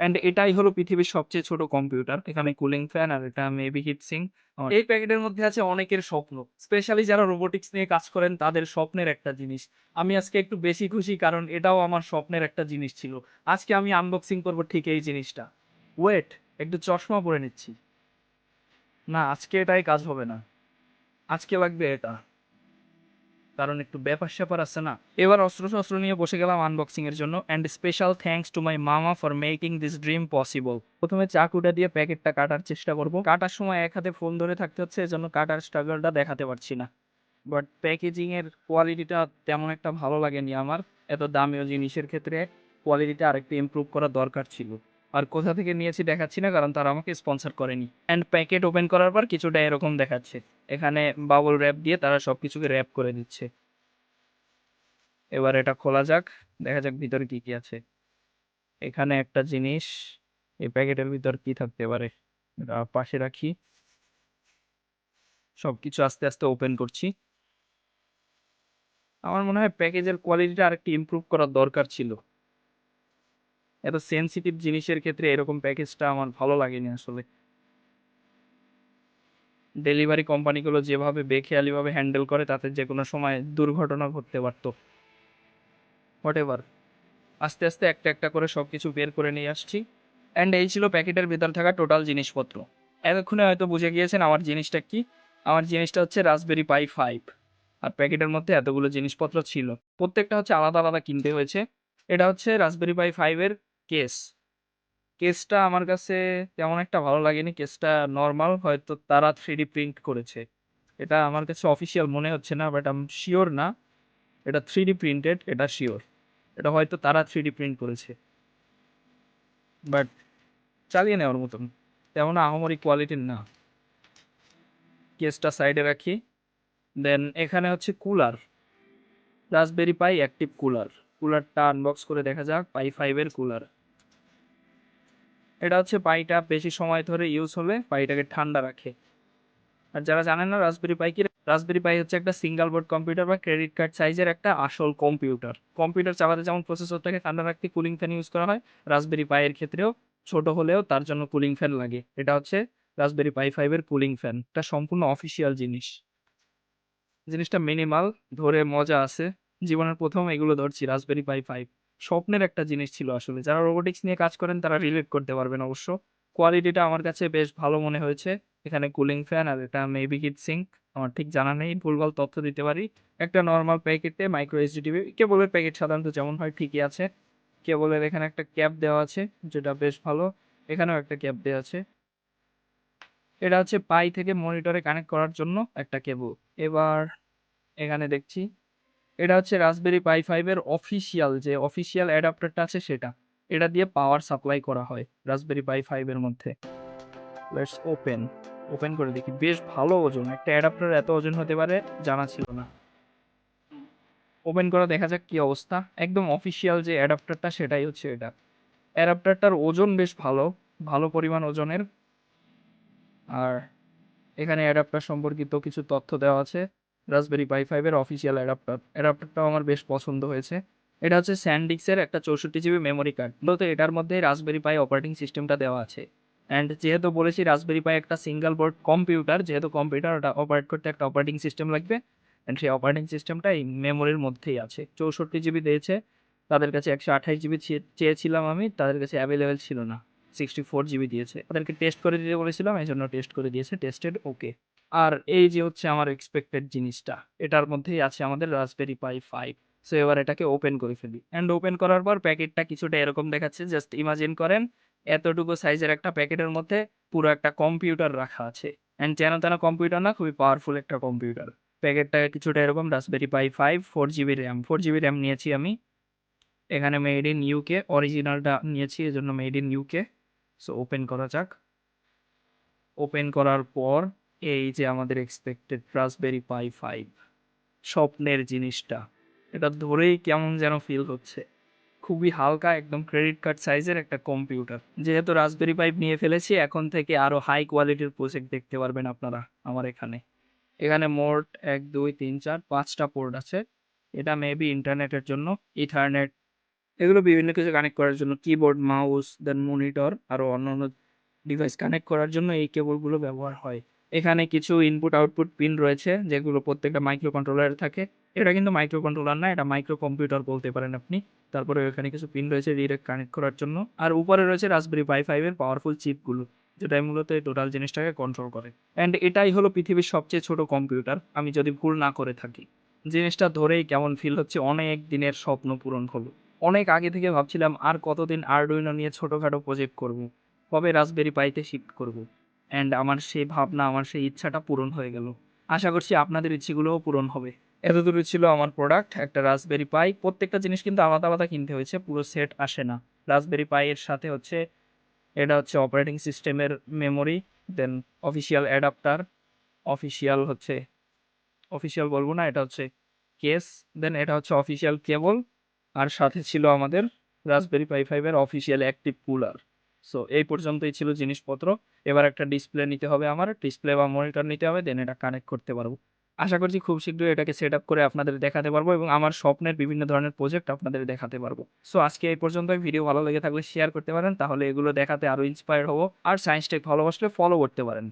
And এটাই হলো পৃথিবীর সবচেয়ে ছোট কম্পিউটার। এখানে কুলিং ফ্যান আর এটা মেবি হিট সিঙ্ক। এই প্যাকেটের মধ্যে আছে অনেকের স্বপ্ন। স্পেশালি যারা রোবোটিক্স নিয়ে কাজ করেন তাদের স্বপ্নের একটা জিনিস। আমি আজকে একটু বেশি খুশি কারণ এটাও আমার স্বপ্নের একটা জিনিস ছিল। আজকে আমি আনবক্সিং করব ঠিক এই জিনিসটা। ওয়েট, একটু চশমা পরে নিচ্ছি। না, আজকে এটাই কাজ হবে না। আজকে লাগবে এটা। কারণ একটু ব্যাপার-স্যাপার আছে না? এবার অস্ত্র-শস্ত্র নিয়ে বসে গেলাম আনবক্সিং এর জন্য and special thanks to my mama for making this dream possible. ১ম এ চাকুটা দিয়ে প্যাকেটটা কাটার চেষ্টা করব। কাটার সময় এক হাতে ফোন ধরে থাকতে হচ্ছে এজন্য কাটার স্ট্রাগলটা দেখাতে পারছি না। বাট প্যাকেজিং এর কোয়ালিটিটা তেমন একটা ভালো লাগেনি আমার। এত দামিও জিনিসের ক্ষেত্রে কোয়ালিটিটা আরেকটু ইমপ্রুভ করা দরকার ছিল। আর কোথা থেকে নিয়েছি দেখাচ্ছি না কারণ তারা আমাকে স্পন্সর করেনি। অ্যান্ড প্যাকেট ওপেন করার পর কিছুটা এরকম দেখাচ্ছে। এখানে বাবল র‍্যাপ দিয়ে তারা সবকিছুকে র‍্যাপ করে দিচ্ছে। এবার এটা খোলা যাক। দেখা যাক ভিতরে কি, কি আছে। এখানে একটা জিনিস, এই প্যাকেটের ভিতর কি থাকতে পারে? এটা পাশে রাখি। সবকিছু আস্তে, আস্তে ওপেন করছি। আমার মনে হয় প্যাকেজের কোয়ালিটিটা আরেকটু ইমপ্রুভ করার দরকার ছিল। এত সেনসিটিভ জিনিসের ক্ষেত্রে এরকম প্যাকেজটা আমার ভালো লাগেনি আসলে। ডেলিভারি কোম্পানিগুলো যেভাবে বেখেয়ালিভাবে হ্যান্ডেল করে তাতে যেকোনো সময় দুর্ঘটনা ঘটতে পারত। হোয়াটএভার। আস্তে, আস্তে একটা, একটা করে সবকিছু বের করে নিয়ে আসছি। অ্যান্ড এই ছিল প্যাকেটের ভেতর থাকা টোটাল জিনিসপত্র। এতক্ষণে হয়তো বুঝে গিয়েছেন আমার জিনিসটা কি? আমার জিনিসটা হচ্ছে রাসবেরি পাই 5। আর প্যাকেটের মধ্যে এতগুলো জিনিসপত্র ছিল। প্রত্যেকটা হচ্ছে আলাদা, আলাদা কিনতে হয়েছে। এটা হচ্ছে রাসবেরি পাই 5 এর কেস। কেসটা আমার কাছে তেমন একটা ভালো লাগেনি। কেসটা নরমাল, হয়তো তারা 3D প্রিন্ট করেছে। এটা আমার কাছে অফিসিয়াল মনে হচ্ছে না, বাট আমি সিওর না। এটা 3D প্রিন্টেড, এটা সিওর। এটা হয়তো তারা 3D প্রিন্ট করেছে। বাট চালিয়ে নেওয়ার মতন। তেমন আহামরি কোয়ালিটির না। কেসটা সাইডে রাখি। দেন এখানে হচ্ছে কুলার। রাসবেরি পাই অ্যাক্টিভ কুলার। কুলারটা আনবক্স করে দেখা যাক। পাই 5 এর কুলার। এটা হচ্ছে পাইটা বেশি সময় ধরে ইউজ হলে পাইটাকে ঠান্ডা রাখে। আর যারা জানেন না রাসবেরি পাই কি, রাসবেরি পাই হচ্ছে একটা সিঙ্গেল বোর্ড কম্পিউটার বা ক্রেডিট কার্ড সাইজের একটা আসল কম্পিউটার। কম্পিউটার চালাতে যেমন প্রসেসরটাকে ঠান্ডা রাখতে কুলিং ফ্যান ইউজ করা হয়, রাসবেরি পাই এর ক্ষেত্রেও ছোট হলেও তার জন্য কুলিং ফ্যান লাগে। এটা হচ্ছে রাসবেরি পাই 5 এর কুলিং ফ্যান। এটা সম্পূর্ণ অফিসিয়াল জিনিস। জিনিসটা মিনিমাল, ধরে মজা আছে। জীবনের ১ম এগুলো ধরছি রাসবেরি পাই 5। স্বপ্নের একটা জিনিস ছিল আসলে। যারা রোবোটিক্স নিয়ে কাজ করেন তারা রিলেট করতে পারবেন অবশ্য। কোয়ালিটিটা আমার কাছে বেশ ভালো মনে হয়েছে। এখানে কুলিং ফ্যান আর এটা মেবি হিট সিঙ্ক। আমার ঠিক জানা নেই, ভুলভাল তথ্য দিতে পারি। একটা নরমাল প্যাকেটে মাইক্রো এসডি কেবলের প্যাকেট সাধারণত যেমন হয় ঠিকই আছে। কেবলের এখানে একটা ক্যাপ দেওয়া আছে যেটা বেশ ভালো। এখানেও একটা ক্যাপ দেওয়া আছে। এটা হচ্ছে পাই থেকে মনিটরে কানেক্ট করার জন্য একটা কেবল। এবার এখানে দেখছি এটা হচ্ছে রাসবেরি পাই 5 এর অফিসিয়াল যে অফিসিয়াল অ্যাডাপ্টারটা আছে সেটা। এটা দিয়ে পাওয়ার সাপ্লাই করা হয় রাসবেরি পাই 5 এর মধ্যে। Let's open. ওপেন করে দেখি। বেশ ভালো ওজন। একটা অ্যাডাপ্টার এত ওজন হতে পারে জানা ছিল না। ওপেন করে দেখা যাক কি অবস্থা। একদম অফিসিয়াল যে অ্যাডাপ্টারটা সেটাই হচ্ছে এটা। অ্যাডাপ্টারটার ওজন বেশ ভালো, ভালো পরিমাণ ওজনের। আর এখানে অ্যাডাপ্টার সম্পর্কিত কিছু তথ্য দেওয়া আছে। রাসবেরি পাই 5 এর অফিসিয়াল অ্যাডাপ্টার। অ্যাডাপ্টারটাও আমার বেশ পছন্দ হয়েছে। এটা হচ্ছে স্যানডিস্কের একটা 64 জিবি মেমোরি কার্ড। মূলত এটার মধ্যেই রাসবেরি পাই অপারেটিং সিস্টেমটা দেওয়া আছে। অ্যান্ড যেহেতু বলেছি রাসবেরি পাই একটা সিঙ্গেল বোর্ড কম্পিউটার, যেহেতু কম্পিউটার ওটা অপারেট করতে একটা অপারেটিং সিস্টেম লাগবে। অ্যান্ড সেই অপারেটিং সিস্টেমটা এই মেমোরির মধ্যেই আছে। 64 জিবি দিয়েছে। তাদের কাছে 128 জিবি চেয়েছিলাম আমি, তাদের কাছে অ্যাভেলেবেল ছিল না। 64 জিবি দিয়েছে। তাদেরকে টেস্ট করে দিতে বলেছিলাম, এজন্য টেস্ট করে দিয়েছে। টেস্টেড ওকে। আর এই যে হচ্ছে আমার এক্সপেক্টেড জিনিসটা, এটার মধ্যেই আছে আমাদের রাসবেরি পাই 5। সো এবার এটাকে ওপেন করে ফেলি। অ্যান্ড ওপেন করার পর প্যাকেটটা কিছুটা এরকম দেখাচ্ছে। জাস্ট ইমাজিন করেন এতটুকু সাইজের একটা প্যাকেটের মধ্যে পুরো একটা কম্পিউটার রাখা আছে। অ্যান্ড যেন তেন কম্পিউটার না, খুবই পাওয়ারফুল একটা কম্পিউটার। প্যাকেটটা কিছুটা এরকম রাসবেরি পাই 5, 4 জিবি র্যাম। 4 জিবি র্যাম নিয়েছি আমি। এখানে মেড ইন ইউকে, অরিজিনালটা নিয়েছি এজন্য made in UK. So open করা যাক। ওপেন করার পর এই যে আমাদের এক্সপেক্টেড রাসবেরি পাই 5, স্বপ্নের জিনিসটা। এটা ধরেই কেমন যেন ফিল হচ্ছে। খুবই হালকা, একদম ক্রেডিট কার্ড সাইজের একটা কম্পিউটার। যেহেতু রাসবেরি পাই নিয়ে ফেলেছি, এখন থেকে আরো হাই কোয়ালিটির প্রজেক্ট দেখতে পারবেন আপনারা আমার এখানে। এখানে মোট 1, 2, 3, 4, 5টা পোর্ট আছে। এটা মেবি ইন্টারনেটের জন্য, ইথারনেট এগুলো বিভিন্ন কিছু কানেক্ট করার জন্য কিবোর্ড, মাউস, দেন মনিটর আরো অন্যান্য ডিভাইস কানেক্ট করার জন্য এই কেবলগুলো ব্যবহার হয়। এখানে কিছু ইনপুট আউটপুট পিন রয়েছে যেগুলো প্রত্যেকটা মাইক্রো কন্ট্রোলারে থাকে। এটা কিন্তু মাইক্রো কন্ট্রোলার না, এটা মাইক্রো কম্পিউটার বলতে পারেন আপনি। তারপরে এখানে কিছু পিন রয়েছে ডিরেক্ট কানেক্ট করার জন্য। আর উপরে রয়েছে রাসবেরি পাই 5 এর পাওয়ারফুল চিপগুলো, যেটাই মূলত এই টোটাল জিনিসটাকে কন্ট্রোল করে। অ্যান্ড এটাই হলো পৃথিবীর সবচেয়ে ছোট কম্পিউটার, আমি যদি ভুল না করে থাকি। জিনিসটা ধরেই কেমন ফিল হচ্ছে, অনেক দিনের স্বপ্ন পূরণ হলো। অনেক আগে থেকে ভাবছিলাম আর কতদিন আরডুইনো নিয়ে ছোটখাটো প্রজেক্ট করব। কবে রাসবেরি পাইতে শিফট করব। অ্যান্ড আমার সেই ভাবনা, আমার সেই ইচ্ছাটা পূরণ হয়ে গেল। আশা করছি আপনাদের ইচ্ছেগুলোও পূরণ হবে। এতদূর ছিল আমার প্রোডাক্ট, একটা রাসবেরি পাই। প্রত্যেকটা জিনিস কিন্তু আলাদা আলাদা কিনতে হয়েছে, পুরো সেট আসে না। রাসবেরি পাই এর সাথে হচ্ছে, এটা হচ্ছে অপারেটিং সিস্টেমের মেমোরি, দেন অফিসিয়াল অ্যাডাপ্টার, অফিসিয়াল হচ্ছে, অফিসিয়াল বলবো না, এটা হচ্ছে কেস, দেন এটা হচ্ছে অফিসিয়াল কেবল। আর সাথে ছিল আমাদের রাসবেরি পাই 5 এর অফিসিয়াল অ্যাক্টিভ কুলার। সো এই পর্যন্তই ছিল জিনিসপত্র। এবার একটা ডিসপ্লে নিতে হবে, আমার ডিসপ্লে বা মনিটর নিতে হবে, দেন এটা কানেক্ট করতে পারবো। আশা করছি খুব শীঘ্রই এটাকে সেট আপ করে আপনাদের দেখাতে পারবো এবং আমার স্বপ্নের বিভিন্ন ধরনের প্রজেক্ট আপনাদের দেখাতে পারবো। সো আজকে এই পর্যন্তই। ভিডিও ভালো লেগে থাকলে শেয়ার করতে পারেন, তাহলে এগুলো দেখাতে আরো ইন্সপায়ার হবো। আর সায়েন্স টেক ভালোবাসলে ফলো করতে পারেন।